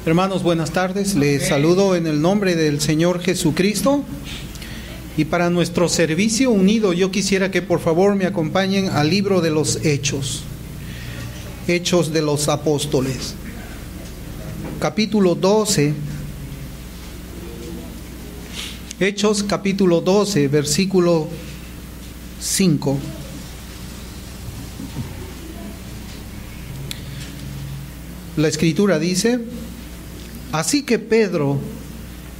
Hermanos, buenas tardes. Les saludo en el nombre del Señor Jesucristo. Y para nuestro servicio unido, yo quisiera que por favor me acompañen al libro de los Hechos. Hechos de los Apóstoles. Capítulo 12. Hechos capítulo 12, versículo 5. La Escritura dice: así que Pedro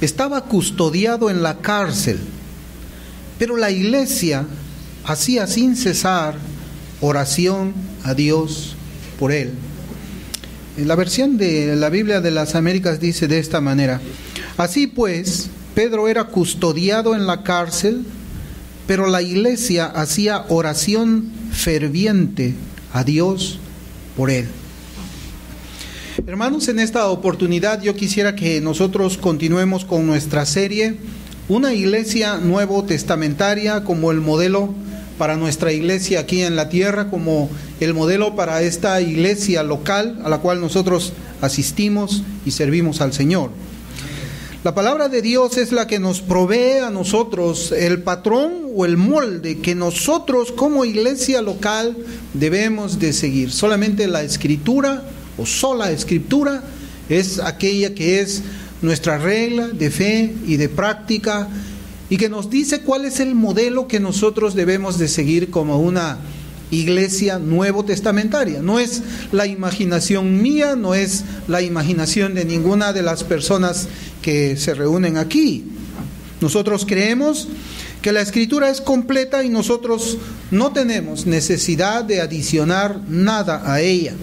estaba custodiado en la cárcel, pero la iglesia hacía sin cesar oración a Dios por él. En la versión de la Biblia de las Américas dice de esta manera: así pues, Pedro era custodiado en la cárcel, pero la iglesia hacía oración ferviente a Dios por él. Hermanos, en esta oportunidad yo quisiera que nosotros continuemos con nuestra serie, una iglesia nuevo testamentaria, como el modelo para nuestra iglesia aquí en la tierra, como el modelo para esta iglesia local a la cual nosotros asistimos y servimos al Señor. La palabra de Dios es la que nos provee a nosotros el patrón o el molde que nosotros como iglesia local debemos de seguir. Solamente la Escritura o sola Escritura es aquella que es nuestra regla de fe y de práctica, y que nos dice cuál es el modelo que nosotros debemos de seguir como una iglesia nuevo testamentaria. No es la imaginación mía, no es la imaginación de ninguna de las personas que se reúnen aquí. Nosotros creemos que la Escritura es completa y nosotros no tenemos necesidad de adicionar nada a ella.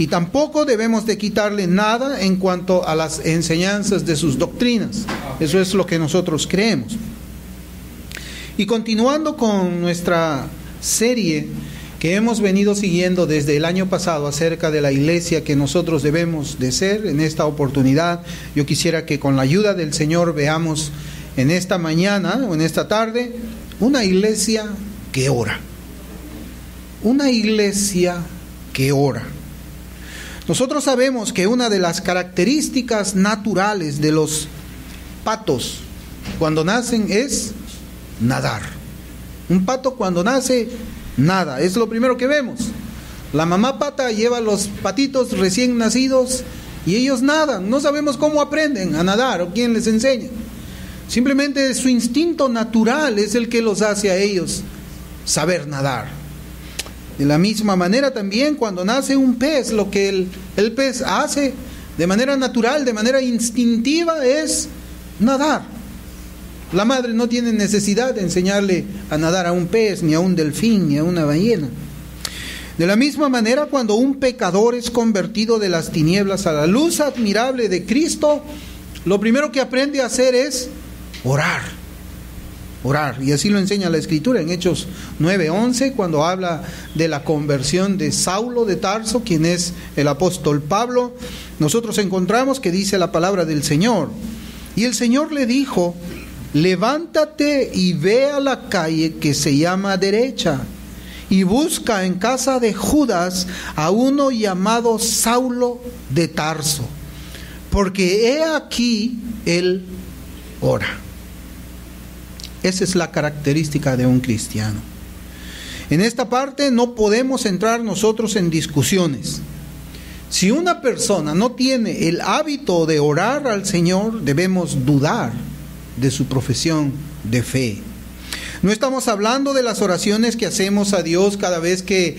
Y tampoco debemos de quitarle nada en cuanto a las enseñanzas de sus doctrinas. Eso es lo que nosotros creemos. Y continuando con nuestra serie que hemos venido siguiendo desde el año pasado acerca de la iglesia que nosotros debemos de ser, en esta oportunidad yo quisiera que con la ayuda del Señor veamos en esta mañana o en esta tarde una iglesia que ora. Una iglesia que ora. Nosotros sabemos que una de las características naturales de los patos cuando nacen es nadar. Un pato cuando nace nada, es lo primero que vemos. La mamá pata lleva los patitos recién nacidos y ellos nadan. No sabemos cómo aprenden a nadar o quién les enseña. Simplemente su instinto natural es el que los hace a ellos saber nadar. De la misma manera también cuando nace un pez, lo que el pez hace de manera natural, de manera instintiva es nadar. La madre no tiene necesidad de enseñarle a nadar a un pez, ni a un delfín, ni a una ballena. De la misma manera cuando un pecador es convertido de las tinieblas a la luz admirable de Cristo, lo primero que aprende a hacer es orar. Orar, y así lo enseña la Escritura en Hechos 9:11, cuando habla de la conversión de Saulo de Tarso, quien es el apóstol Pablo. Nosotros encontramos que dice la palabra del Señor: y el Señor le dijo, levántate y ve a la calle que se llama Derecha, y busca en casa de Judas a uno llamado Saulo de Tarso, porque he aquí él ora. Esa es la característica de un cristiano. En esta parte no podemos entrar nosotros en discusiones. Si una persona no tiene el hábito de orar al Señor, debemos dudar de su profesión de fe. No estamos hablando de las oraciones que hacemos a Dios cada vez que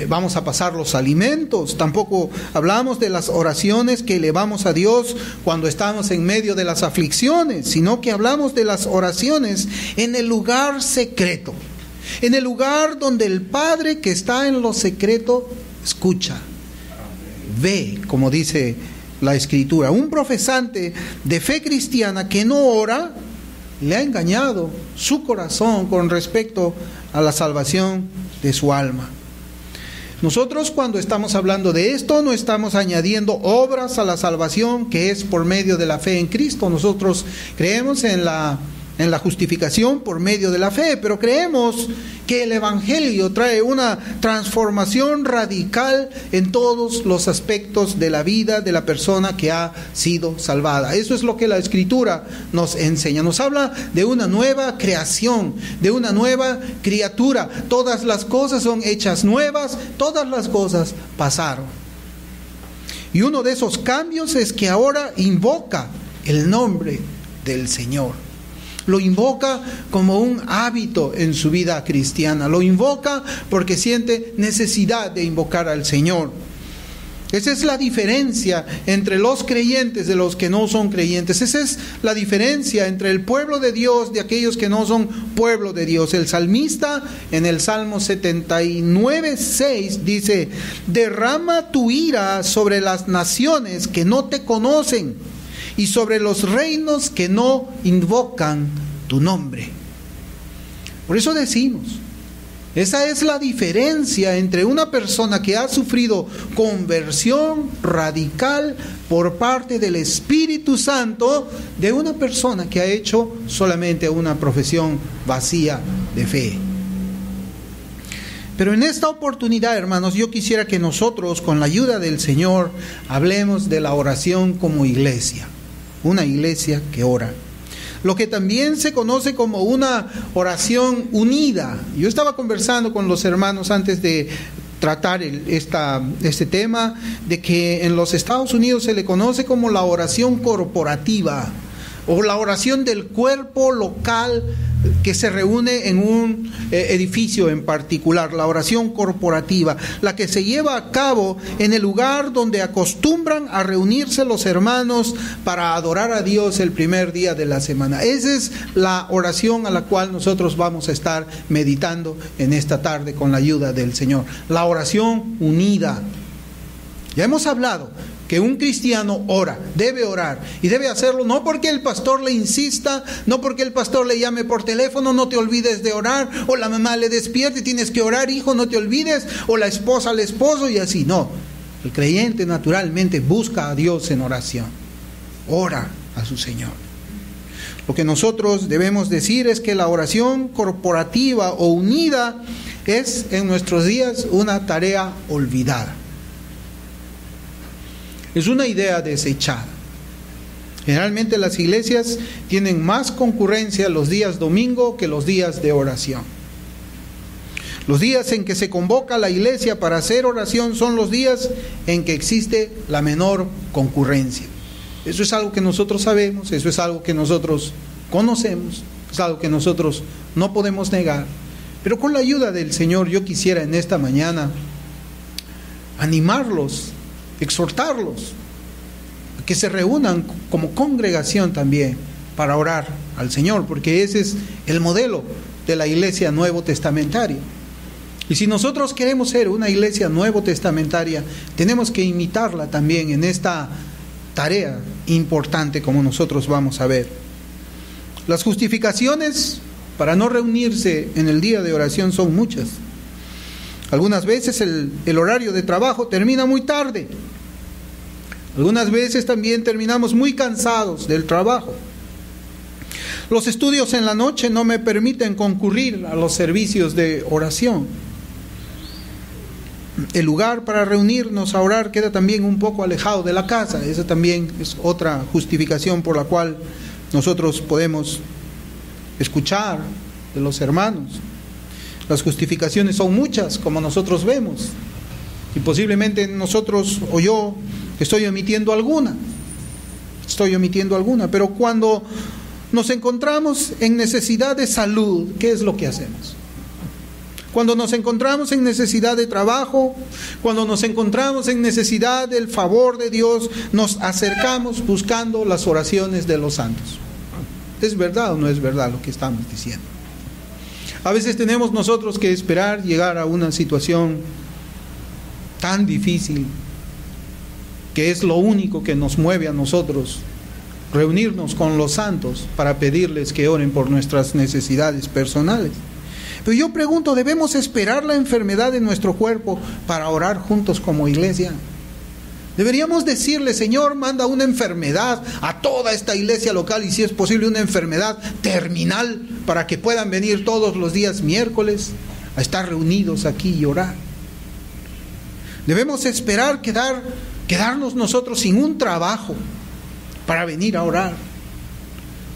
vamos a pasar los alimentos. Tampoco hablamos de las oraciones que elevamos a Dios cuando estamos en medio de las aflicciones, sino que hablamos de las oraciones en el lugar secreto, en el lugar donde el Padre que está en lo secreto escucha, ve, como dice la Escritura. Un profesante de fe cristiana que no ora le ha engañado su corazón con respecto a la salvación de su alma. Nosotros cuando estamos hablando de esto no estamos añadiendo obras a la salvación que es por medio de la fe en Cristo. Nosotros creemos en la en la justificación por medio de la fe, pero creemos que el Evangelio trae una transformación radical en todos los aspectos de la vida de la persona que ha sido salvada. Eso es lo que la Escritura nos enseña. Nos habla de una nueva creación, de una nueva criatura. Todas las cosas son hechas nuevas, todas las cosas pasaron. Y uno de esos cambios es que ahora invoca el nombre del Señor. Lo invoca como un hábito en su vida cristiana. Lo invoca porque siente necesidad de invocar al Señor. Esa es la diferencia entre los creyentes de los que no son creyentes. Esa es la diferencia entre el pueblo de Dios de aquellos que no son pueblo de Dios. El salmista en el Salmo 79:6 dice: derrama tu ira sobre las naciones que no te conocen y sobre los reinos que no invocan tu nombre. Por eso decimos, esa es la diferencia entre una persona que ha sufrido conversión radical por parte del Espíritu Santo de una persona que ha hecho solamente una profesión vacía de fe. Pero en esta oportunidad, hermanos, yo quisiera que nosotros, con la ayuda del Señor, hablemos de la oración como iglesia. Una iglesia que ora. Lo que también se conoce como una oración unida. Yo estaba conversando con los hermanos antes de tratar este tema, de que en los Estados Unidos se le conoce como la oración corporativa, o la oración del cuerpo local que se reúne en un edificio en particular, la oración corporativa, la que se lleva a cabo en el lugar donde acostumbran a reunirse los hermanos para adorar a Dios el primer día de la semana. Esa es la oración a la cual nosotros vamos a estar meditando en esta tarde con la ayuda del Señor. La oración unida. Ya hemos hablado que un cristiano ora, debe orar, y debe hacerlo no porque el pastor le insista, no porque el pastor le llame por teléfono, no te olvides de orar, o la mamá le despierte, tienes que orar, hijo, no te olvides, o la esposa al esposo, y así. No, el creyente naturalmente busca a Dios en oración, ora a su Señor. Lo que nosotros debemos decir es que la oración corporativa o unida es en nuestros días una tarea olvidada. Es una idea desechada. Generalmente las iglesias tienen más concurrencia los días domingo que los días de oración. Los días en que se convoca a la iglesia para hacer oración son los días en que existe la menor concurrencia. Eso es algo que nosotros sabemos, eso es algo que nosotros conocemos, es algo que nosotros no podemos negar. Pero con la ayuda del Señor yo quisiera en esta mañana animarlos, exhortarlos a que se reúnan como congregación también para orar al Señor, porque ese es el modelo de la iglesia nuevo testamentaria. Y si nosotros queremos ser una iglesia nuevo testamentaria, tenemos que imitarla también en esta tarea importante, como nosotros vamos a ver. Las justificaciones para no reunirse en el día de oración son muchas. Algunas veces el horario de trabajo termina muy tarde. Algunas veces también terminamos muy cansados del trabajo. Los estudios en la noche no me permiten concurrir a los servicios de oración. El lugar para reunirnos a orar queda también un poco alejado de la casa. Esa también es otra justificación por la cual nosotros podemos escuchar de los hermanos. Las justificaciones son muchas, como nosotros vemos, y posiblemente nosotros o yo estoy omitiendo alguna, pero cuando nos encontramos en necesidad de salud, ¿qué es lo que hacemos? Cuando nos encontramos en necesidad de trabajo, cuando nos encontramos en necesidad del favor de Dios, nos acercamos buscando las oraciones de los santos. ¿Es verdad o no es verdad lo que estamos diciendo? A veces tenemos nosotros que esperar llegar a una situación tan difícil, que es lo único que nos mueve a nosotros, reunirnos con los santos para pedirles que oren por nuestras necesidades personales. Pero yo pregunto, ¿debemos esperar la enfermedad de nuestro cuerpo para orar juntos como iglesia? Deberíamos decirle: Señor, manda una enfermedad a toda esta iglesia local, y si es posible una enfermedad terminal, para que puedan venir todos los días miércoles a estar reunidos aquí y orar. Debemos esperar quedarnos nosotros sin un trabajo para venir a orar.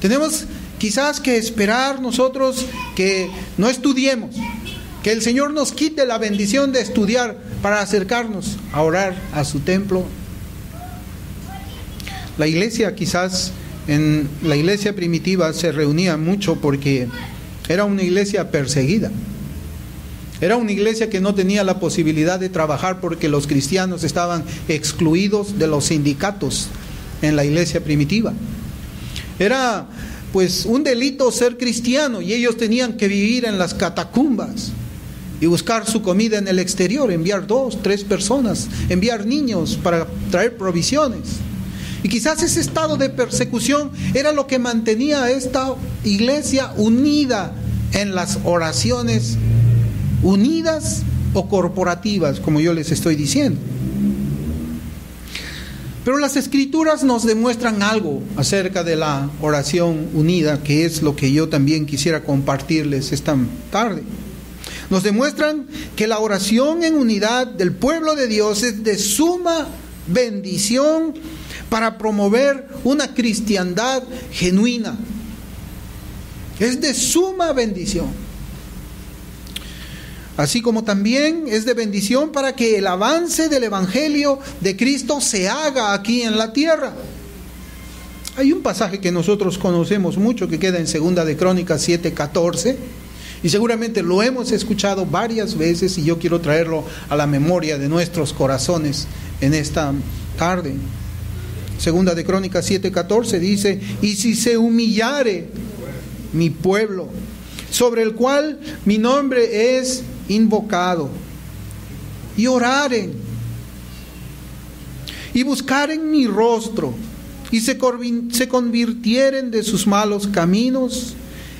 Tenemos quizás que esperar nosotros que no estudiemos, que el Señor nos quite la bendición de estudiar para acercarnos a orar a su templo. La iglesia, quizás en la iglesia primitiva, se reunía mucho porque era una iglesia perseguida. Era una iglesia que no tenía la posibilidad de trabajar porque los cristianos estaban excluidos de los sindicatos en la iglesia primitiva. Era pues un delito ser cristiano, y ellos tenían que vivir en las catacumbas y buscar su comida en el exterior, enviar 2, 3 personas, enviar niños para traer provisiones. Y quizás ese estado de persecución era lo que mantenía a esta iglesia unida en las oraciones, unidas o corporativas, como yo les estoy diciendo. Pero las Escrituras nos demuestran algo acerca de la oración unida, que es lo que yo también quisiera compartirles esta tarde. Nos demuestran que la oración en unidad del pueblo de Dios es de suma bendición para promover una cristiandad genuina. Es de suma bendición. Así como también es de bendición para que el avance del Evangelio de Cristo se haga aquí en la tierra. Hay un pasaje que nosotros conocemos mucho que queda en 2 de Crónicas 7:14, y seguramente lo hemos escuchado varias veces, y yo quiero traerlo a la memoria de nuestros corazones en esta tarde. 2 de Crónicas 7:14 dice: y si se humillare mi pueblo, sobre el cual mi nombre es invocado, y oraren, y buscaren mi rostro, y se convirtieren de sus malos caminos,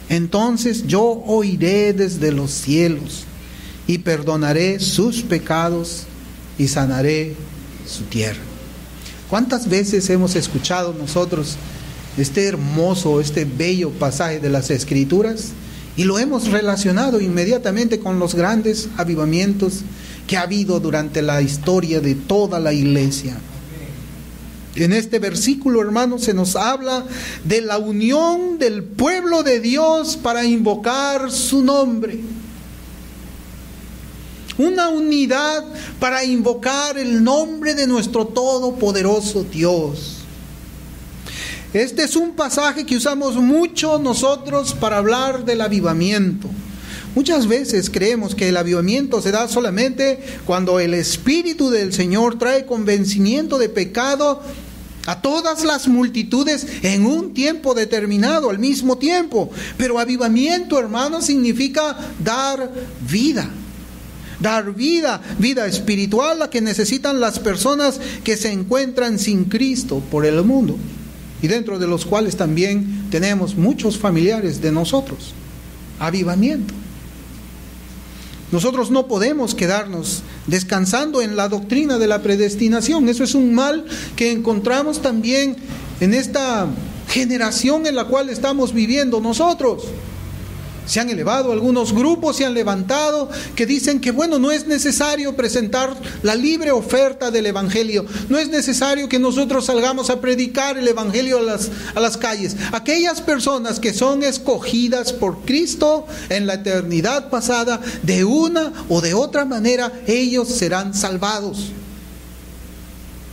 entonces yo oiré desde los cielos, y perdonaré sus pecados, y sanaré su tierra. ¿Cuántas veces hemos escuchado nosotros este hermoso, este bello pasaje de las Escrituras? Y lo hemos relacionado inmediatamente con los grandes avivamientos que ha habido durante la historia de toda la iglesia. En este versículo, hermanos, se nos habla de la unión del pueblo de Dios para invocar su nombre. Una unidad para invocar el nombre de nuestro todopoderoso Dios. Este es un pasaje que usamos mucho nosotros para hablar del avivamiento. Muchas veces creemos que el avivamiento se da solamente cuando el Espíritu del Señor trae convencimiento de pecado a todas las multitudes en un tiempo determinado, al mismo tiempo. Pero avivamiento, hermanos, significa dar vida. Dar vida espiritual a que necesitan las personas que se encuentran sin Cristo por el mundo, y dentro de los cuales también tenemos muchos familiares de nosotros. Avivamiento. Nosotros no podemos quedarnos descansando en la doctrina de la predestinación. Eso es un mal que encontramos también en esta generación en la cual estamos viviendo nosotros. Se han elevado algunos grupos, se han levantado, que dicen que bueno, no es necesario presentar la libre oferta del Evangelio, no es necesario que nosotros salgamos a predicar el Evangelio a las calles. Aquellas personas que son escogidas por Cristo en la eternidad pasada, de una o de otra manera, ellos serán salvados.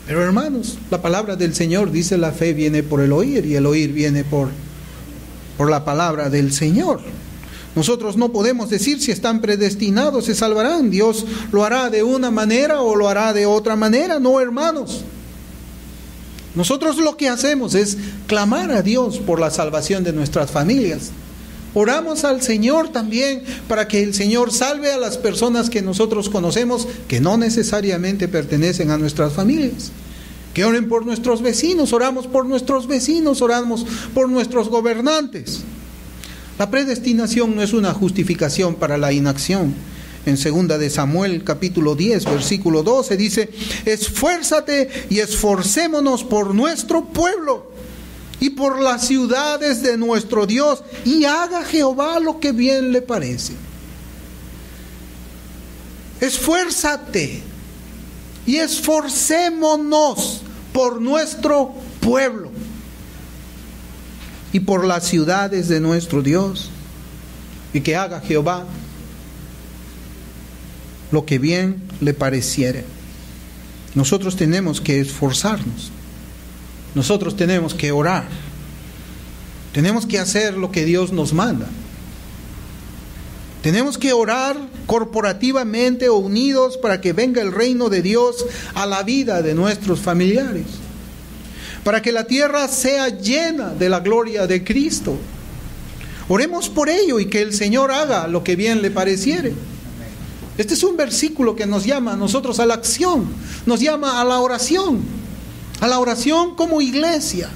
Pero hermanos, la palabra del Señor dice: la fe viene por el oír, y el oír viene por la palabra del Señor. Nosotros no podemos decir si están predestinados, se salvarán. Dios lo hará de una manera o lo hará de otra manera. No, hermanos. Nosotros lo que hacemos es clamar a Dios por la salvación de nuestras familias. Oramos al Señor también para que el Señor salve a las personas que nosotros conocemos, que no necesariamente pertenecen a nuestras familias. Que oren por nuestros vecinos, oramos por nuestros vecinos, oramos por nuestros gobernantes. La predestinación no es una justificación para la inacción, En 2 de Samuel, capítulo 10, versículo 12, dice: esfuérzate y esforcémonos por nuestro pueblo y por las ciudades de nuestro Dios, y haga Jehová lo que bien le parece. Esfuérzate y esforcémonos por nuestro pueblo y por las ciudades de nuestro Dios, y que haga Jehová lo que bien le pareciere. Nosotros tenemos que esforzarnos, nosotros tenemos que orar, tenemos que hacer lo que Dios nos manda. Tenemos que orar corporativamente o unidos para que venga el reino de Dios a la vida de nuestros familiares, para que la tierra sea llena de la gloria de Cristo. Oremos por ello y que el Señor haga lo que bien le pareciere. Este es un versículo que nos llama a nosotros a la acción, nos llama a la oración como iglesia,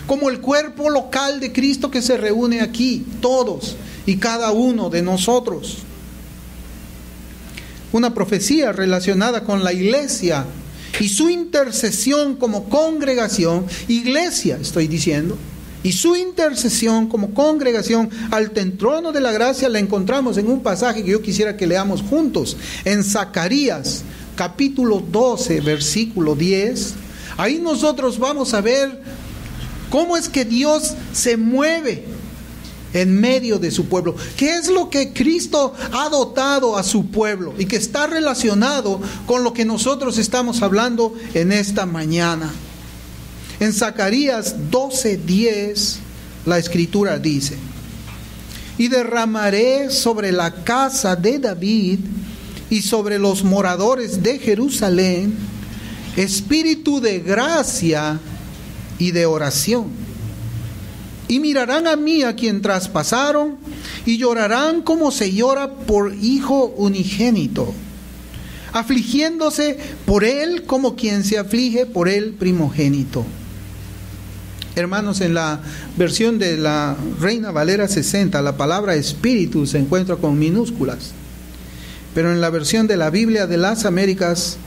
como el cuerpo local de Cristo que se reúne aquí, todos y cada uno de nosotros. Una profecía relacionada con la iglesia y su intercesión como congregación, iglesia estoy diciendo, y su intercesión como congregación ante el trono de la gracia la encontramos en un pasaje que yo quisiera que leamos juntos, en Zacarías capítulo 12, versículo 10. Ahí nosotros vamos a ver cómo es que Dios se mueve en medio de su pueblo. ¿Qué es lo que Cristo ha dotado a su pueblo? Y que está relacionado con lo que nosotros estamos hablando en esta mañana. En Zacarías 12:10, la Escritura dice: y derramaré sobre la casa de David y sobre los moradores de Jerusalén espíritu de gracia y de oración. Y mirarán a mí a quien traspasaron, y llorarán como se llora por hijo unigénito, afligiéndose por él como quien se aflige por el primogénito. Hermanos, en la versión de la Reina Valera 60, la palabra espíritu se encuentra con minúsculas, pero en la versión de la Biblia de las Américas,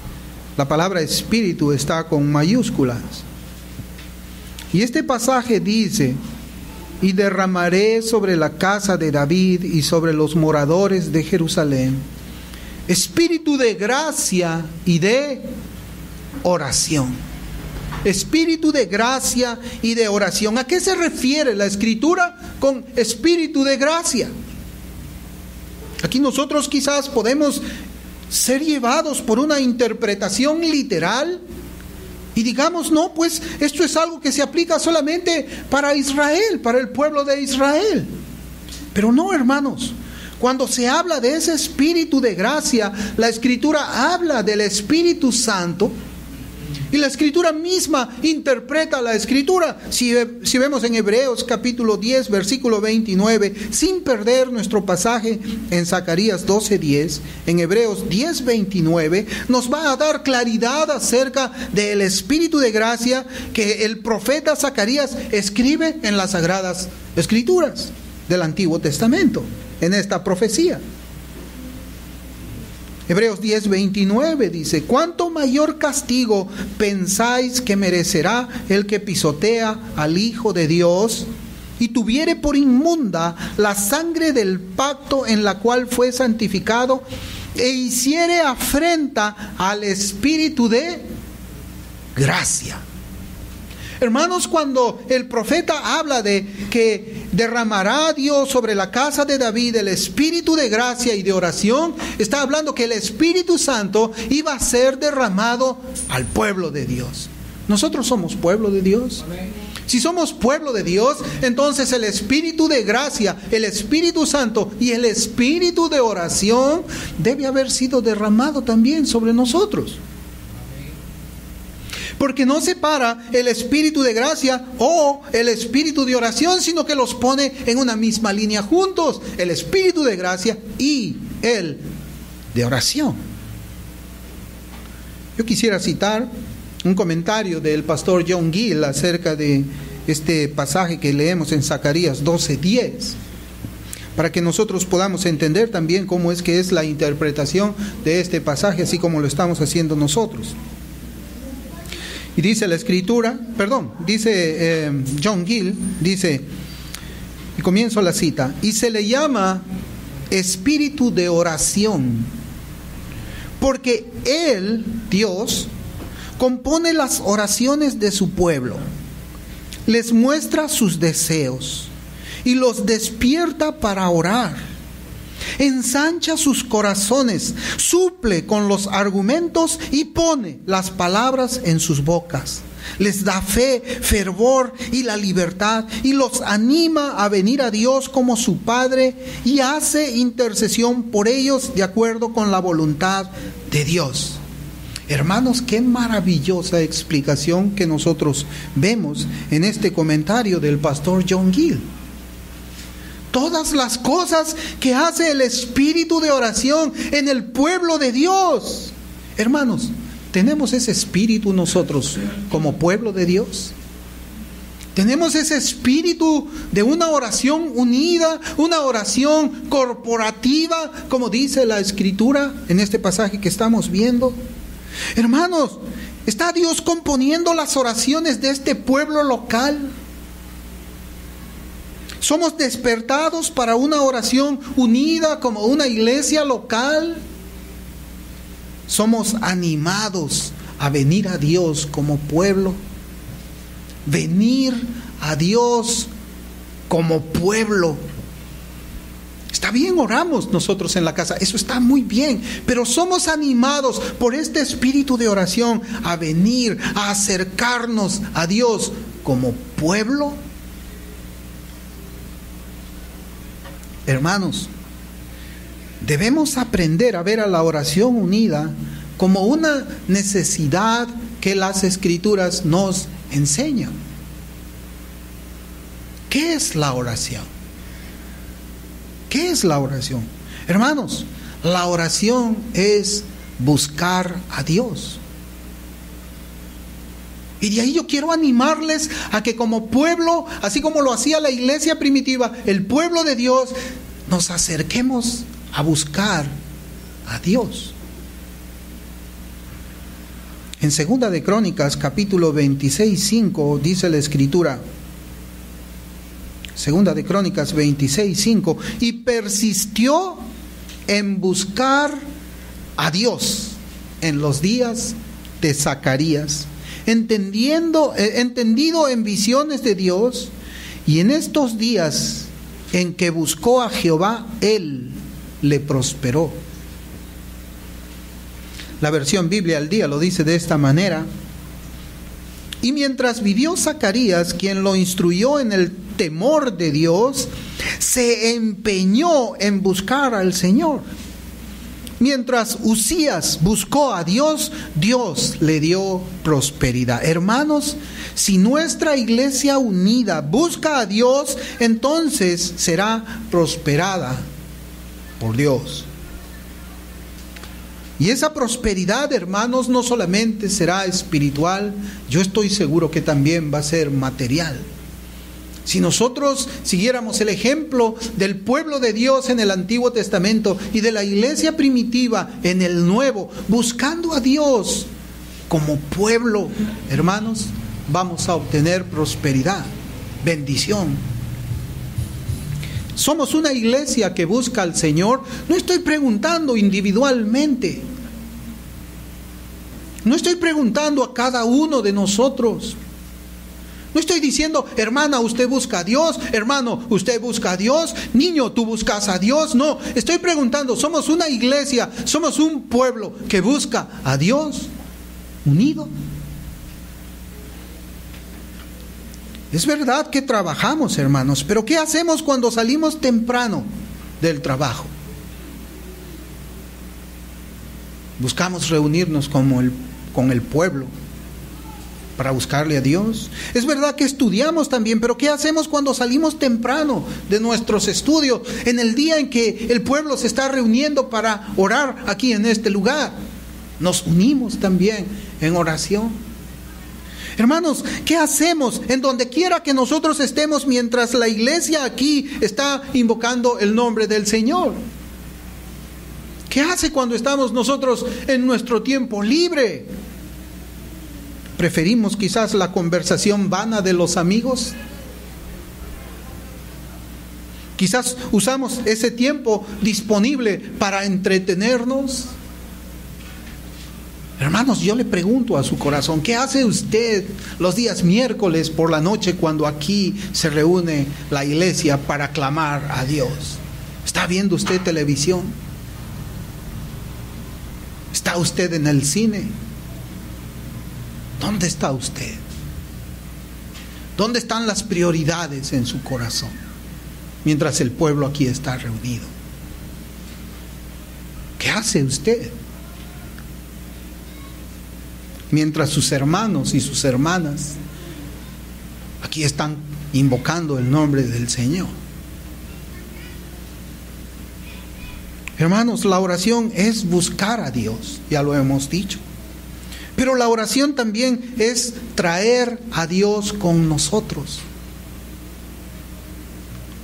la palabra espíritu está con mayúsculas. Y este pasaje dice: y derramaré sobre la casa de David y sobre los moradores de Jerusalén espíritu de gracia y de oración. Espíritu de gracia y de oración. ¿A qué se refiere la Escritura con espíritu de gracia? Aquí nosotros quizás podemos ser llevados por una interpretación literal y digamos: no, pues esto es algo que se aplica solamente para Israel, para el pueblo de Israel. Pero no, hermanos. Cuando se habla de ese espíritu de gracia, la Escritura habla del Espíritu Santo. Y la Escritura misma interpreta la Escritura. Si vemos en Hebreos capítulo 10, versículo 29, sin perder nuestro pasaje en Zacarías 12:10, en Hebreos 10:29, nos va a dar claridad acerca del Espíritu de gracia que el profeta Zacarías escribe en las Sagradas Escrituras del Antiguo Testamento, en esta profecía. Hebreos 10:29 dice: ¿cuánto mayor castigo pensáis que merecerá el que pisotea al Hijo de Dios y tuviere por inmunda la sangre del pacto en la cual fue santificado e hiciere afrenta al Espíritu de gracia? Hermanos, cuando el profeta habla de que derramará Dios sobre la casa de David el espíritu de gracia y de oración, está hablando que el Espíritu Santo iba a ser derramado al pueblo de Dios. Nosotros somos pueblo de Dios. Si somos pueblo de Dios, entonces el espíritu de gracia, el Espíritu Santo y el espíritu de oración debe haber sido derramado también sobre nosotros. Porque no separa el espíritu de gracia o el espíritu de oración, sino que los pone en una misma línea juntos: el espíritu de gracia y el de oración. Yo quisiera citar un comentario del pastor John Gill acerca de este pasaje que leemos en Zacarías 12:10. para que nosotros podamos entender también cómo es que es la interpretación de este pasaje, así como lo estamos haciendo nosotros. Y dice la escritura, dice John Gill, dice, y comienzo la cita, y se le llama espíritu de oración, porque Él, Dios, compone las oraciones de su pueblo, les muestra sus deseos y los despierta para orar, ensancha sus corazones, suple con los argumentos y pone las palabras en sus bocas. Les da fe, fervor y la libertad, y los anima a venir a Dios como su Padre, y hace intercesión por ellos de acuerdo con la voluntad de Dios. Hermanos, qué maravillosa explicación que nosotros vemos en este comentario del pastor John Gill. Todas las cosas que hace el espíritu de oración en el pueblo de Dios. Hermanos, ¿tenemos ese espíritu nosotros como pueblo de Dios? ¿Tenemos ese espíritu de una oración unida, una oración corporativa, como dice la Escritura en este pasaje que estamos viendo? Hermanos, ¿está Dios componiendo las oraciones de este pueblo local? ¿Somos despertados para una oración unida como una iglesia local? ¿Somos animados a venir a Dios como pueblo? Venir a Dios como pueblo. Está bien, oramos nosotros en la casa, eso está muy bien, pero somos animados por este espíritu de oración a venir, a acercarnos a Dios como pueblo. Hermanos, debemos aprender a ver a la oración unida como una necesidad que las Escrituras nos enseñan. ¿Qué es la oración? ¿Qué es la oración? Hermanos, la oración es buscar a Dios. Y de ahí yo quiero animarles a que como pueblo, así como lo hacía la iglesia primitiva, el pueblo de Dios, nos acerquemos a buscar a Dios. En 2 de Crónicas, capítulo 26:5, dice la Escritura, 2 de Crónicas 26:5, y persistió en buscar a Dios en los días de Zacarías, entendido en visiones de Dios, y en estos días en que buscó a Jehová, Él le prosperó. La versión Biblia al Día lo dice de esta manera: y mientras vivió Zacarías, quien lo instruyó en el temor de Dios, se empeñó en buscar al Señor. Mientras Uzías buscó a Dios, Dios le dio prosperidad. Hermanos, si nuestra iglesia unida busca a Dios, entonces será prosperada por Dios. Y esa prosperidad, hermanos, no solamente será espiritual, yo estoy seguro que también va a ser material. Si nosotros siguiéramos el ejemplo del pueblo de Dios en el Antiguo Testamento y de la iglesia primitiva en el Nuevo, buscando a Dios como pueblo, hermanos, vamos a obtener prosperidad, bendición. Somos una iglesia que busca al Señor. No estoy preguntando individualmente. No estoy preguntando a cada uno de nosotros. No estoy diciendo, hermana, usted busca a Dios, hermano, usted busca a Dios, niño, tú buscas a Dios. No, estoy preguntando, somos una iglesia, somos un pueblo que busca a Dios unido. Es verdad que trabajamos, hermanos, pero ¿qué hacemos cuando salimos temprano del trabajo? Buscamos reunirnos con el pueblo para buscarle a Dios. Es verdad que estudiamos también, pero ¿qué hacemos cuando salimos temprano de nuestros estudios, en el día en que el pueblo se está reuniendo para orar aquí en este lugar? Nos unimos también en oración. Hermanos, ¿qué hacemos en donde quiera que nosotros estemos mientras la iglesia aquí está invocando el nombre del Señor? ¿Qué hace cuando estamos nosotros en nuestro tiempo libre? ¿Preferimos quizás la conversación vana de los amigos? Quizás usamos ese tiempo disponible para entretenernos. Hermanos, yo le pregunto a su corazón, ¿qué hace usted los días miércoles por la noche cuando aquí se reúne la iglesia para clamar a Dios? ¿Está viendo usted televisión? ¿Está usted en el cine? ¿Dónde está usted? ¿Dónde están las prioridades en su corazón mientras el pueblo aquí está reunido? ¿Qué hace usted mientras sus hermanos y sus hermanas aquí están invocando el nombre del Señor? Hermanos, la oración es buscar a Dios, ya lo hemos dicho. Pero la oración también es traer a Dios con nosotros.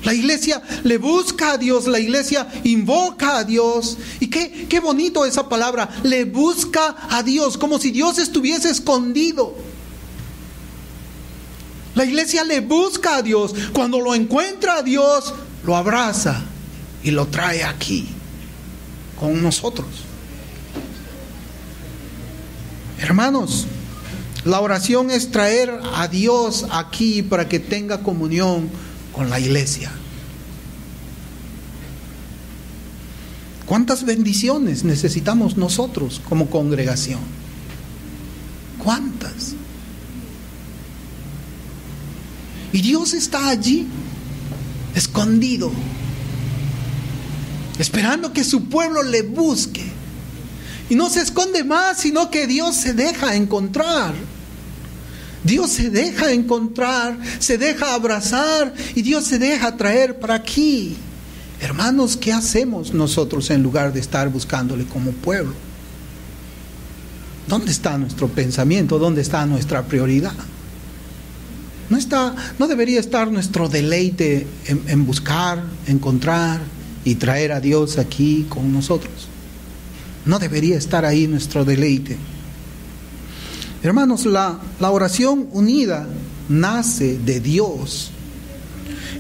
La iglesia le busca a Dios, la iglesia invoca a Dios. Y qué bonito esa palabra, le busca a Dios, como si Dios estuviese escondido. La iglesia le busca a Dios. Cuando lo encuentra a Dios, lo abraza y lo trae aquí con nosotros. Hermanos, la oración es traer a Dios aquí para que tenga comunión con la iglesia. ¿Cuántas bendiciones necesitamos nosotros como congregación? ¿Cuántas? Y Dios está allí, escondido, esperando que su pueblo le busque. Y no se esconde más, sino que Dios se deja encontrar. Dios se deja encontrar, se deja abrazar y Dios se deja traer para aquí. Hermanos, ¿qué hacemos nosotros en lugar de estar buscándole como pueblo? ¿Dónde está nuestro pensamiento? ¿Dónde está nuestra prioridad? No debería estar nuestro deleite en buscar, encontrar y traer a Dios aquí con nosotros. No debería estar ahí nuestro deleite. Hermanos, la oración unida nace de Dios,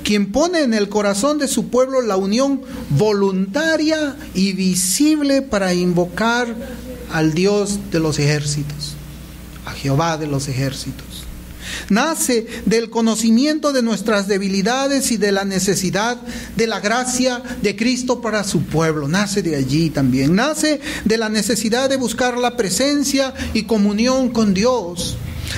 quien pone en el corazón de su pueblo la unión voluntaria y visible para invocar al Dios de los ejércitos, a Jehová de los ejércitos. Nace del conocimiento de nuestras debilidades y de la necesidad de la gracia de Cristo para su pueblo. Nace de allí también. Nace de la necesidad de buscar la presencia y comunión con Dios.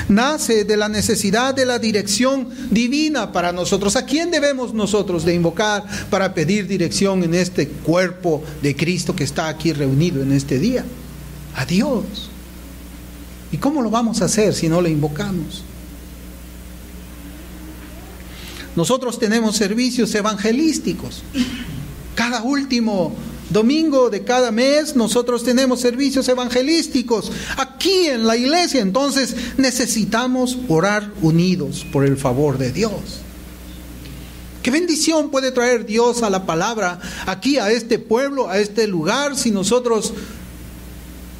Nace de la necesidad de la dirección divina para nosotros. ¿A quién debemos nosotros de invocar para pedir dirección en este cuerpo de Cristo que está aquí reunido en este día? A Dios. ¿Y cómo lo vamos a hacer si no le invocamos? Nosotros tenemos servicios evangelísticos. Cada último domingo de cada mes nosotros tenemos servicios evangelísticos aquí en la iglesia. Entonces necesitamos orar unidos por el favor de Dios. ¿Qué bendición puede traer Dios a la palabra aquí, a este pueblo, a este lugar, si nosotros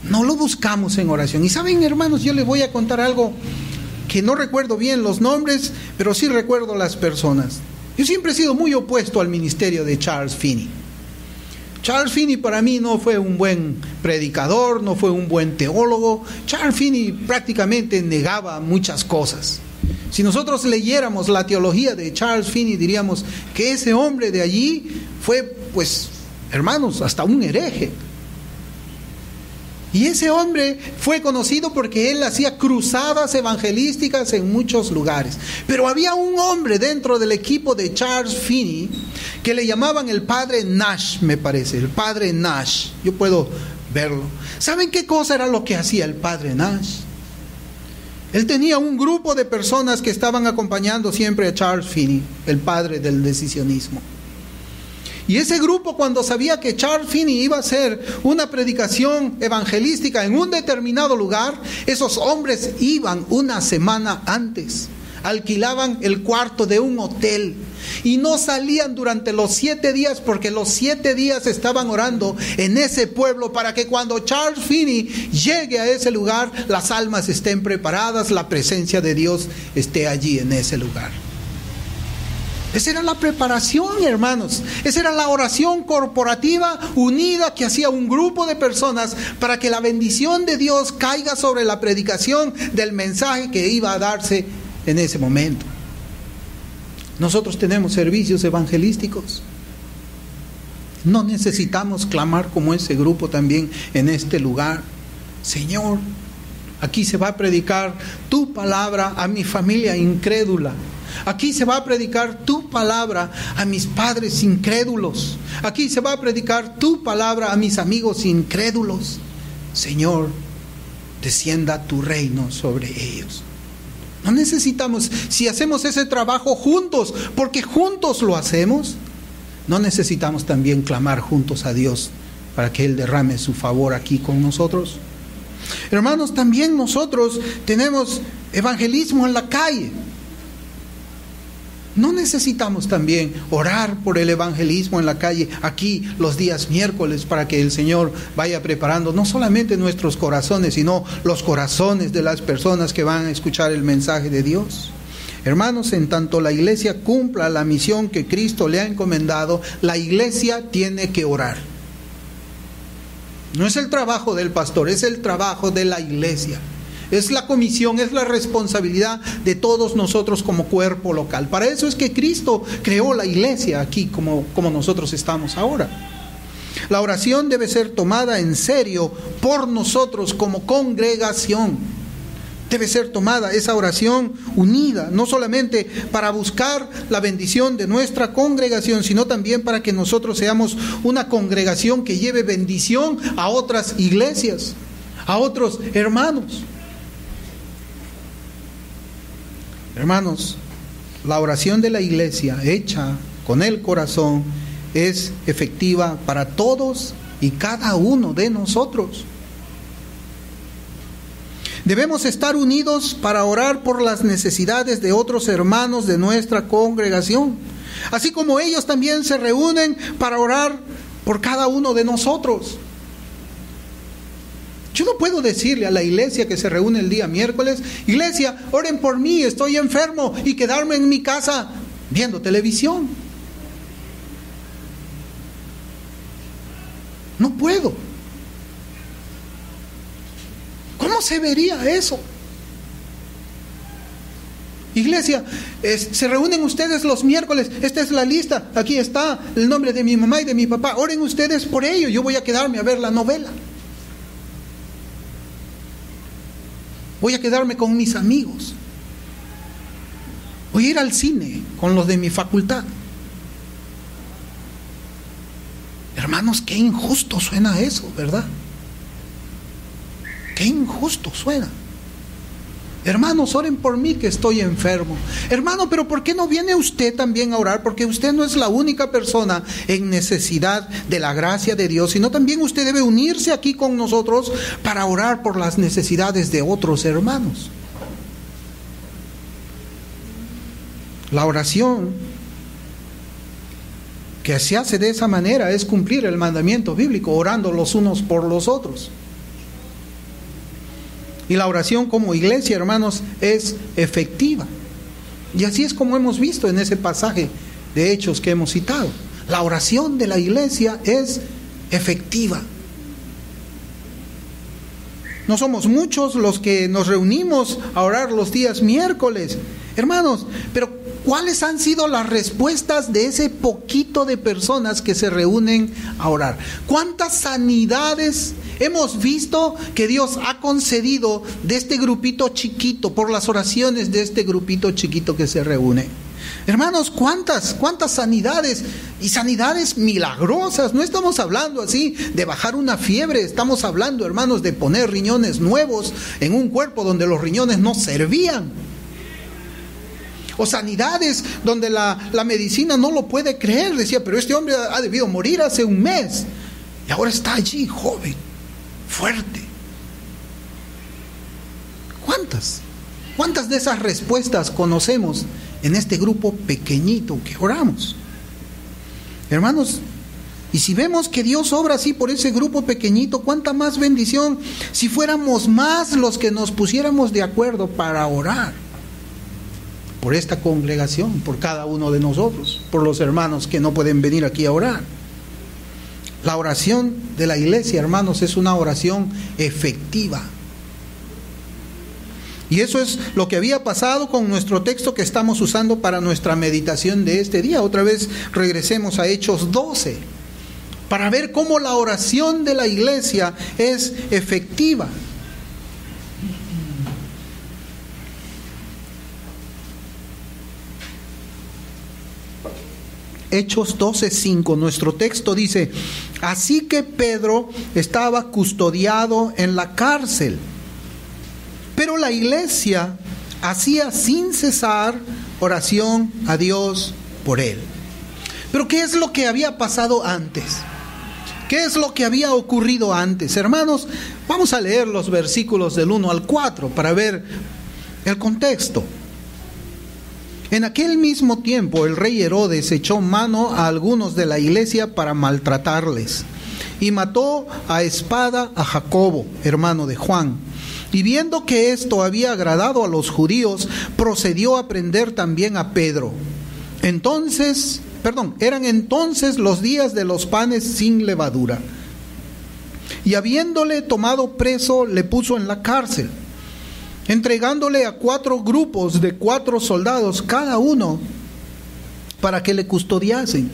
no lo buscamos en oración? Y saben, hermanos, yo les voy a contar algo que no recuerdo bien los nombres, pero sí recuerdo las personas. Yo siempre he sido muy opuesto al ministerio de Charles Finney. Charles Finney para mí no fue un buen predicador, no fue un buen teólogo. Charles Finney prácticamente negaba muchas cosas. Si nosotros leyéramos la teología de Charles Finney, diríamos que ese hombre de allí fue, pues, hermanos, hasta un hereje. Y ese hombre fue conocido porque él hacía cruzadas evangelísticas en muchos lugares. Pero había un hombre dentro del equipo de Charles Finney que le llamaban el padre Nash, me parece, el padre Nash. Yo puedo verlo. ¿Saben qué cosa era lo que hacía el padre Nash? Él tenía un grupo de personas que estaban acompañando siempre a Charles Finney, el padre del decisionismo. Y ese grupo, cuando sabía que Charles Finney iba a hacer una predicación evangelística en un determinado lugar, esos hombres iban una semana antes, alquilaban el cuarto de un hotel y no salían durante los 7 días, porque los 7 días estaban orando en ese pueblo para que cuando Charles Finney llegue a ese lugar, las almas estén preparadas, la presencia de Dios esté allí en ese lugar. Esa era la preparación, hermanos. Esa era la oración corporativa unida que hacía un grupo de personas para que la bendición de Dios caiga sobre la predicación del mensaje que iba a darse en ese momento. Nosotros tenemos servicios evangelísticos. No necesitamos clamar como ese grupo también en este lugar. Señor, aquí se va a predicar tu palabra a mi familia incrédula. Aquí se va a predicar tu palabra a mis padres incrédulos. Aquí se va a predicar tu palabra a mis amigos incrédulos. Señor, descienda tu reino sobre ellos. No necesitamos, si hacemos ese trabajo juntos, porque juntos lo hacemos, no necesitamos también clamar juntos a Dios para que Él derrame su favor aquí con nosotros. Hermanos, también nosotros tenemos evangelismo en la calle. No necesitamos también orar por el evangelismo en la calle aquí los días miércoles para que el Señor vaya preparando no solamente nuestros corazones, sino los corazones de las personas que van a escuchar el mensaje de Dios. Hermanos, en tanto la iglesia cumpla la misión que Cristo le ha encomendado, la iglesia tiene que orar. No es el trabajo del pastor, es el trabajo de la iglesia. Es la comisión, es la responsabilidad de todos nosotros como cuerpo local. Para eso es que Cristo creó la iglesia aquí como nosotros estamos ahora. La oración debe ser tomada en serio por nosotros como congregación. Debe ser tomada esa oración unida, no solamente para buscar la bendición de nuestra congregación, sino también para que nosotros seamos una congregación que lleve bendición a otras iglesias, a otros hermanos. Hermanos, la oración de la iglesia hecha con el corazón es efectiva para todos y cada uno de nosotros. Debemos estar unidos para orar por las necesidades de otros hermanos de nuestra congregación, así como ellos también se reúnen para orar por cada uno de nosotros. Yo no puedo decirle a la iglesia que se reúne el día miércoles: iglesia, oren por mí, estoy enfermo, y quedarme en mi casa viendo televisión. No puedo. ¿Cómo se vería eso? Iglesia, se reúnen ustedes los miércoles, esta es la lista, aquí está el nombre de mi mamá y de mi papá, oren ustedes por ello, yo voy a quedarme a ver la novela. Voy a quedarme con mis amigos. Voy a ir al cine con los de mi facultad. Hermanos, qué injusto suena eso, ¿verdad? Qué injusto suena. Hermanos, oren por mí que estoy enfermo. Hermano, pero ¿por qué no viene usted también a orar? Porque usted no es la única persona en necesidad de la gracia de Dios, sino también usted debe unirse aquí con nosotros para orar por las necesidades de otros hermanos. La oración que se hace de esa manera es cumplir el mandamiento bíblico, orando los unos por los otros. Y la oración como iglesia, hermanos, es efectiva. Y así es como hemos visto en ese pasaje de Hechos que hemos citado. La oración de la iglesia es efectiva. No somos muchos los que nos reunimos a orar los días miércoles, hermanos, pero ¿cuáles han sido las respuestas de ese poquito de personas que se reúnen a orar? ¿Cuántas sanidades hemos visto que Dios ha concedido de este grupito chiquito, por las oraciones de este grupito chiquito que se reúne? Hermanos, ¿cuántas sanidades? Y sanidades milagrosas. No estamos hablando así de bajar una fiebre. Estamos hablando, hermanos, de poner riñones nuevos en un cuerpo donde los riñones no servían. O sanidades donde la medicina no lo puede creer. Decía, pero este hombre ha debido morir hace un mes. Y ahora está allí, joven, fuerte. ¿Cuántas de esas respuestas conocemos en este grupo pequeñito que oramos? Hermanos, y si vemos que Dios obra así por ese grupo pequeñito, cuánta más bendición si fuéramos más los que nos pusiéramos de acuerdo para orar por esta congregación, por cada uno de nosotros, por los hermanos que no pueden venir aquí a orar. La oración de la iglesia, hermanos, es una oración efectiva. Y eso es lo que había pasado con nuestro texto que estamos usando para nuestra meditación de este día. Otra vez regresemos a Hechos 12, para ver cómo la oración de la iglesia es efectiva. Hechos 12:5, nuestro texto dice: así que Pedro estaba custodiado en la cárcel, pero la iglesia hacía sin cesar oración a Dios por él. Pero ¿qué es lo que había pasado antes? ¿Qué es lo que había ocurrido antes? Hermanos, vamos a leer los versículos del 1 al 4 para ver el contexto. En aquel mismo tiempo el rey Herodes echó mano a algunos de la iglesia para maltratarles y mató a espada a Jacobo, hermano de Juan. Y viendo que esto había agradado a los judíos, procedió a prender también a Pedro. Eran entonces los días de los panes sin levadura. Y habiéndole tomado preso, le puso en la cárcel, entregándole a 4 grupos de 4 soldados cada uno para que le custodiasen.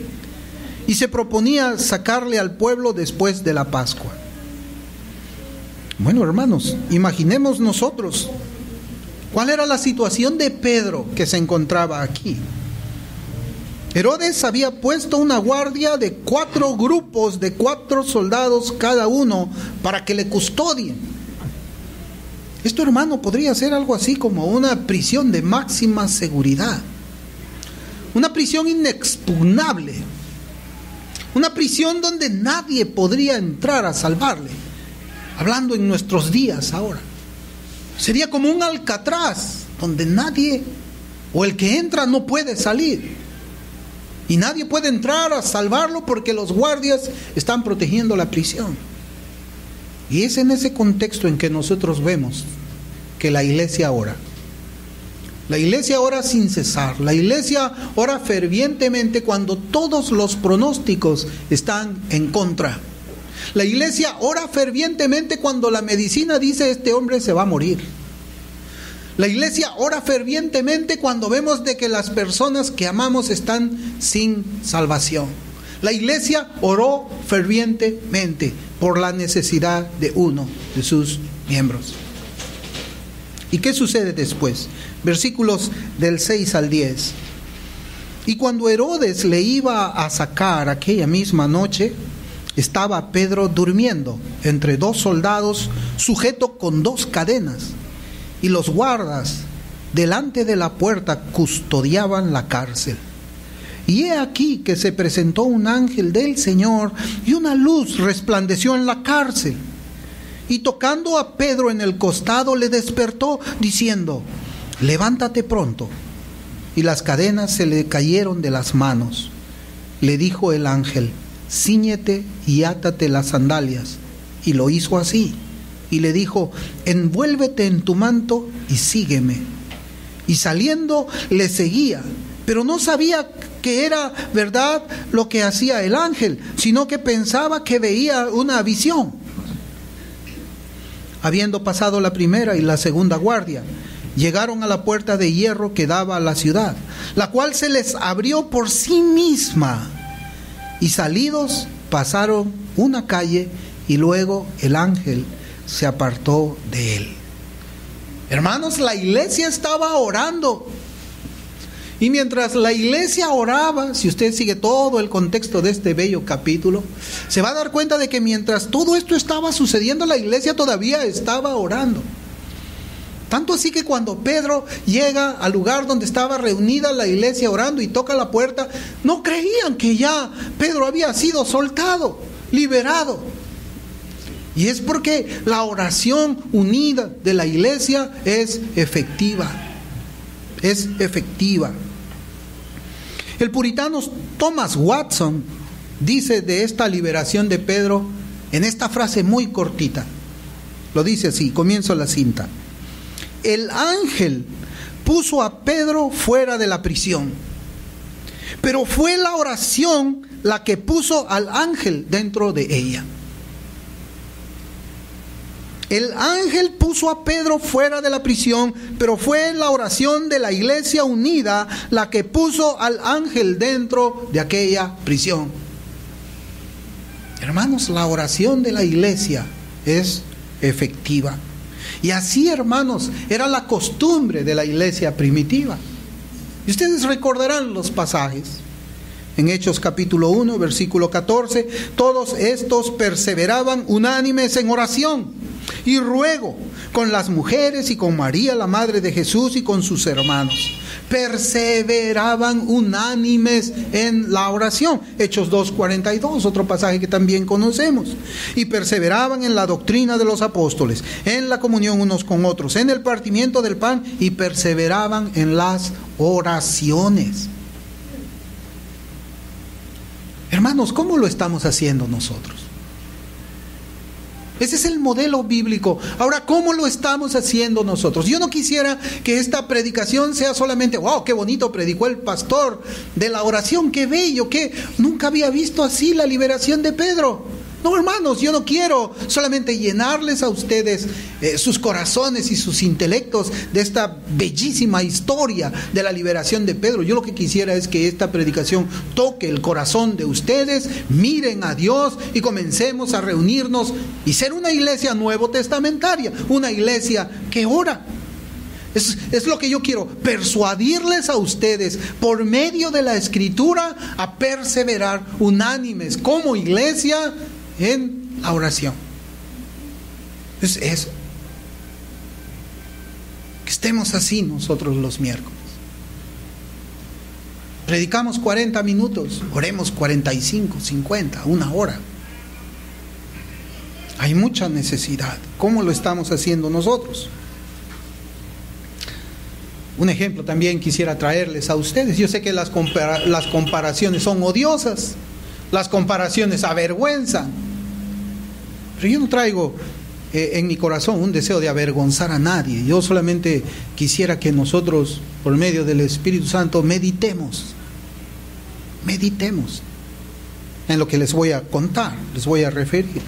Y se proponía sacarle al pueblo después de la Pascua. Bueno, hermanos, imaginemos nosotros cuál era la situación de Pedro que se encontraba aquí. Herodes había puesto una guardia de 4 grupos de 4 soldados cada uno para que le custodien. Esto, hermano, podría ser algo así como una prisión de máxima seguridad, una prisión inexpugnable, una prisión donde nadie podría entrar a salvarle. Hablando en nuestros días ahora, sería como un Alcatraz donde nadie, o el que entra no puede salir, y nadie puede entrar a salvarlo porque los guardias están protegiendo la prisión. Y es en ese contexto en que nosotros vemos que la iglesia ora. La iglesia ora sin cesar. La iglesia ora fervientemente cuando todos los pronósticos están en contra. La iglesia ora fervientemente cuando la medicina dice: este hombre se va a morir. La iglesia ora fervientemente cuando vemos de que las personas que amamos están sin salvación. La iglesia oró fervientemente por la necesidad de uno de sus miembros. ¿Y qué sucede después? Versículos del 6 al 10. Y cuando Herodes le iba a sacar aquella misma noche, estaba Pedro durmiendo entre 2 soldados, sujeto con 2 cadenas, y los guardas delante de la puerta custodiaban la cárcel. Y he aquí que se presentó un ángel del Señor, y una luz resplandeció en la cárcel. Y tocando a Pedro en el costado, le despertó, diciendo: levántate pronto. Y las cadenas se le cayeron de las manos. Le dijo el ángel: cíñete y átate las sandalias. Y lo hizo así. Y le dijo: envuélvete en tu manto y sígueme. Y saliendo le seguía, pero no sabía que era verdad lo que hacía el ángel, sino que pensaba que veía una visión. Habiendo pasado la primera y la segunda guardia, llegaron a la puerta de hierro que daba a la ciudad, la cual se les abrió por sí misma. Y salidos pasaron una calle, y luego el ángel se apartó de él. Hermanos, la iglesia estaba orando. Y mientras la iglesia oraba, si usted sigue todo el contexto de este bello capítulo, se va a dar cuenta de que mientras todo esto estaba sucediendo, la iglesia todavía estaba orando. Tanto así que cuando Pedro llega al lugar donde estaba reunida la iglesia orando y toca la puerta, no creían que ya Pedro había sido soltado, liberado. Y es porque la oración unida de la iglesia es efectiva. Es efectiva. El puritano Thomas Watson dice de esta liberación de Pedro en esta frase muy cortita. Lo dice así, comienzo la cinta. El ángel puso a Pedro fuera de la prisión, pero fue la oración la que puso al ángel dentro de ella. El ángel puso a Pedro fuera de la prisión, pero fue la oración de la iglesia unida la que puso al ángel dentro de aquella prisión. Hermanos, la oración de la iglesia es efectiva. Y así, hermanos, era la costumbre de la iglesia primitiva. Y ustedes recordarán los pasajes. En Hechos capítulo 1, versículo 14, todos estos perseveraban unánimes en oración y ruego con las mujeres y con María, la madre de Jesús, y con sus hermanos. Perseveraban unánimes en la oración. Hechos 2:42, otro pasaje que también conocemos. Y perseveraban en la doctrina de los apóstoles, en la comunión unos con otros, en el partimiento del pan, y perseveraban en las oraciones. Hermanos, ¿cómo lo estamos haciendo nosotros? Ese es el modelo bíblico. Ahora, ¿cómo lo estamos haciendo nosotros? Yo no quisiera que esta predicación sea solamente, wow, qué bonito predicó el pastor de la oración, qué bello, que nunca había visto así la liberación de Pedro. No, hermanos, yo no quiero solamente llenarles a ustedes sus corazones y sus intelectos de esta bellísima historia de la liberación de Pedro. Yo lo que quisiera es que esta predicación toque el corazón de ustedes, miren a Dios y comencemos a reunirnos y ser una iglesia nuevo testamentaria, una iglesia que ora. Es lo que yo quiero, persuadirles a ustedes por medio de la Escritura a perseverar unánimes como iglesia en la oración. Es eso. Que estemos así nosotros los miércoles. Predicamos 40 minutos, oremos 45, 50, una hora. Hay mucha necesidad. ¿Cómo lo estamos haciendo nosotros? Un ejemplo también quisiera traerles a ustedes. Yo sé que las comparaciones son odiosas, las comparaciones avergüenzan, pero yo no traigo en mi corazón un deseo de avergonzar a nadie. Yo solamente quisiera que nosotros, por medio del Espíritu Santo, meditemos en lo que les voy a contar, les voy a referir.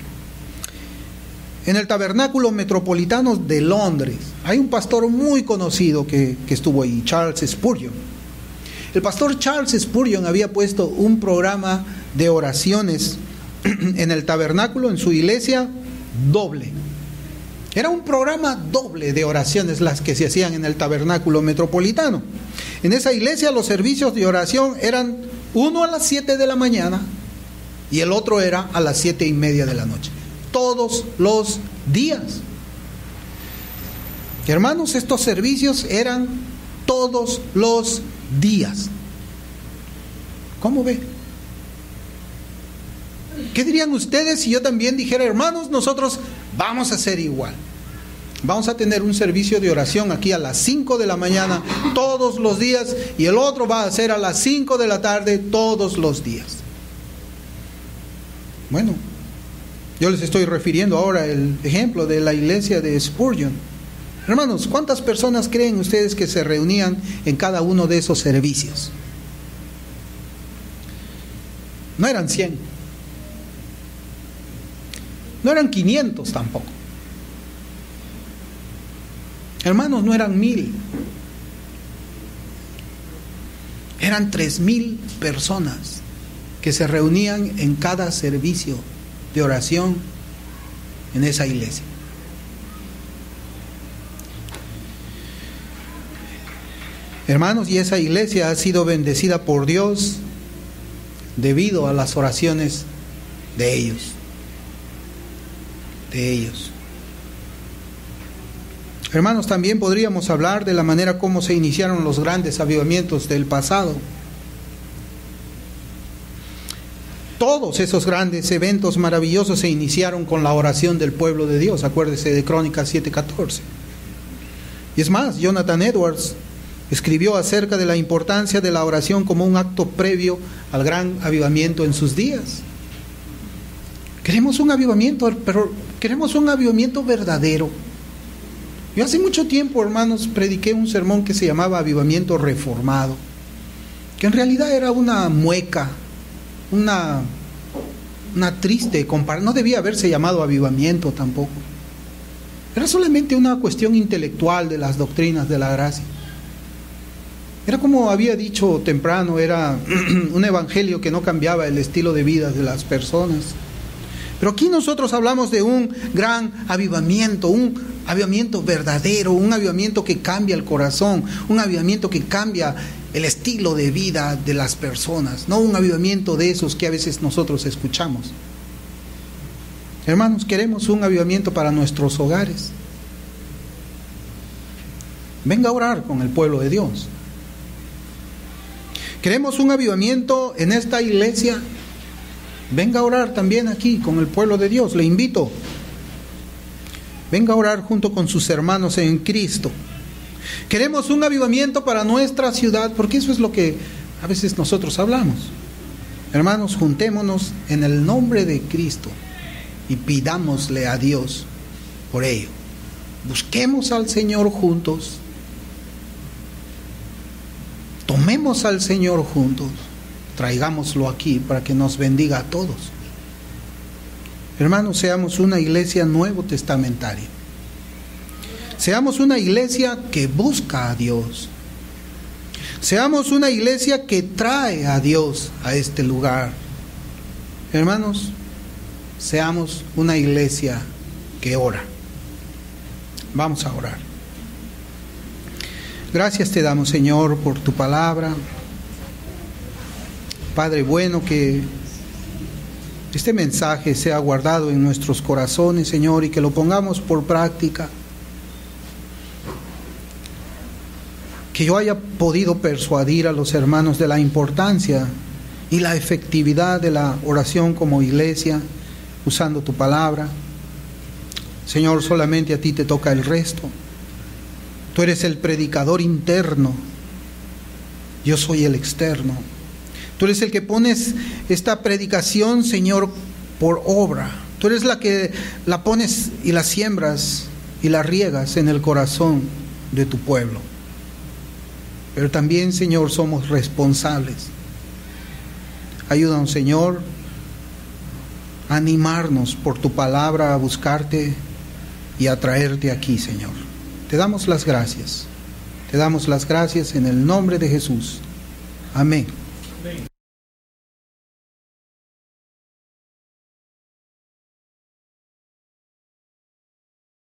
En el Tabernáculo Metropolitano de Londres hay un pastor muy conocido que estuvo ahí, Charles Spurgeon. El pastor Charles Spurgeon había puesto un programa de oraciones en el tabernáculo, en su iglesia, doble. Era un programa doble de oraciones las que se hacían en el Tabernáculo Metropolitano. En esa iglesia los servicios de oración eran uno a las 7 de la mañana y el otro era a las 7:30 de la noche. Todos los días. Hermanos, estos servicios eran todos los días. ¿Cómo ve? ¿Qué dirían ustedes si yo también dijera, hermanos, nosotros vamos a hacer igual? Vamos a tener un servicio de oración aquí a las 5 de la mañana todos los días y el otro va a ser a las 5 de la tarde todos los días. Bueno, yo les estoy refiriendo ahora el ejemplo de la iglesia de Spurgeon. Hermanos, ¿cuántas personas creen ustedes que se reunían en cada uno de esos servicios? No eran 100. No eran 500 tampoco. Hermanos, no eran 1000. Eran 3000 personas que se reunían en cada servicio de oración en esa iglesia. Hermanos, y esa iglesia ha sido bendecida por Dios debido a las oraciones de ellos. Hermanos, también podríamos hablar de la manera como se iniciaron los grandes avivamientos del pasado. Todos esos grandes eventos maravillosos se iniciaron con la oración del pueblo de Dios. Acuérdese de Crónicas 7:14. Y es más, Jonathan Edwards escribió acerca de la importancia de la oración como un acto previo al gran avivamiento en sus días. Queremos un avivamiento, pero queremos un avivamiento verdadero. Yo hace mucho tiempo, hermanos, prediqué un sermón que se llamaba Avivamiento Reformado, que en realidad era una mueca, una triste comparación. No debía haberse llamado avivamiento tampoco. Era solamente una cuestión intelectual de las doctrinas de la gracia. Era como había dicho temprano, era un evangelio que no cambiaba el estilo de vida de las personas. Pero aquí nosotros hablamos de un gran avivamiento, un avivamiento verdadero, un avivamiento que cambia el corazón, un avivamiento que cambia el estilo de vida de las personas, no un avivamiento de esos que a veces nosotros escuchamos. Hermanos, queremos un avivamiento para nuestros hogares. Venga a orar con el pueblo de Dios. Queremos un avivamiento en esta iglesia. Venga a orar también aquí con el pueblo de Dios. Le invito. Venga a orar junto con sus hermanos en Cristo. Queremos un avivamiento para nuestra ciudad, porque eso es lo que a veces nosotros hablamos. Hermanos, juntémonos en el nombre de Cristo y pidámosle a Dios por ello. Busquemos al Señor juntos. Tomemos al Señor juntos. Traigámoslo aquí para que nos bendiga a todos. Hermanos, seamos una iglesia nuevo testamentaria. Seamos una iglesia que busca a Dios. Seamos una iglesia que trae a Dios a este lugar. Hermanos, seamos una iglesia que ora. Vamos a orar. Gracias te damos, Señor, por tu palabra. Padre bueno, que este mensaje sea guardado en nuestros corazones, Señor, y que lo pongamos por práctica. Que yo haya podido persuadir a los hermanos de la importancia y la efectividad de la oración como iglesia, usando tu palabra. Señor, solamente a ti te toca el resto. Tú eres el predicador interno, yo soy el externo. Tú eres el que pones esta predicación, Señor, por obra. Tú eres la que la pones y la siembras y la riegas en el corazón de tu pueblo. Pero también, Señor, somos responsables. Ayúdanos, Señor, a animarnos por tu palabra, a buscarte y a traerte aquí, Señor. Te damos las gracias. Te damos las gracias en el nombre de Jesús. Amén.